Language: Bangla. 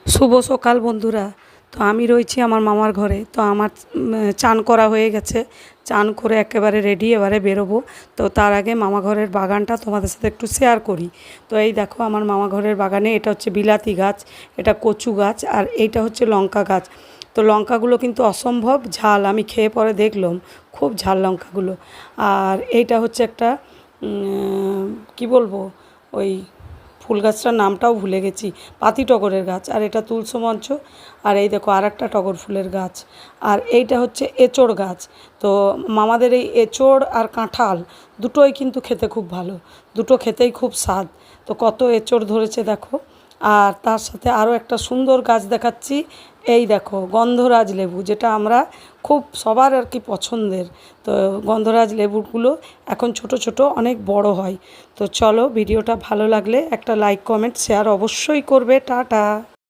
শুভ সকাল বন্ধুরা। তো আমি রয়েছি আমার মামার ঘরে। তো আমার চান করা হয়ে গেছে, চান করে একেবারে রেডি, এবারে বেরোবো। তো তার আগে মামা ঘরের বাগানটা তোমাদের সাথে একটু শেয়ার করি। তো এই দেখো আমার মামা ঘরের বাগানে এটা হচ্ছে বিলাতি গাছ, এটা কচু গাছ, আর এইটা হচ্ছে লঙ্কা গাছ। তো লঙ্কাগুলো কিন্তু অসম্ভব ঝাল, আমি খেয়ে পরে দেখলাম খুব ঝাল লঙ্কাগুলো। আর এইটা হচ্ছে একটা কি বলবো, ওই ফুল গাছটার নামটাও ভুলে গেছি, পাতি টগরের গাছ। আর এটা তুলসী মঞ্চ। আর এই দেখো আর একটা টগর ফুলের গাছ। আর এইটা হচ্ছে এঁচোড় গাছ। তো মামাদের এই এঁচোড় আর কাঁঠাল দুটোই কিন্তু খেতে খুব ভালো, দুটো খেতেই খুব স্বাদ। তো কত এঁচোড় ধরেছে দেখো। আর তার সাথে আরও একটা সুন্দর গাছ দেখাচ্ছি, এই দেখো গন্ধরাজ লেবু, যেটা আমরা খুব সবার আর কি পছন্দের। তো গন্ধরাজ লেবুগুলো এখন ছোট ছোট অনেক বড় হয়। তো চলো, ভিডিওটা ভালো লাগলে একটা লাইক কমেন্ট শেয়ার অবশ্যই করবে। টাটা।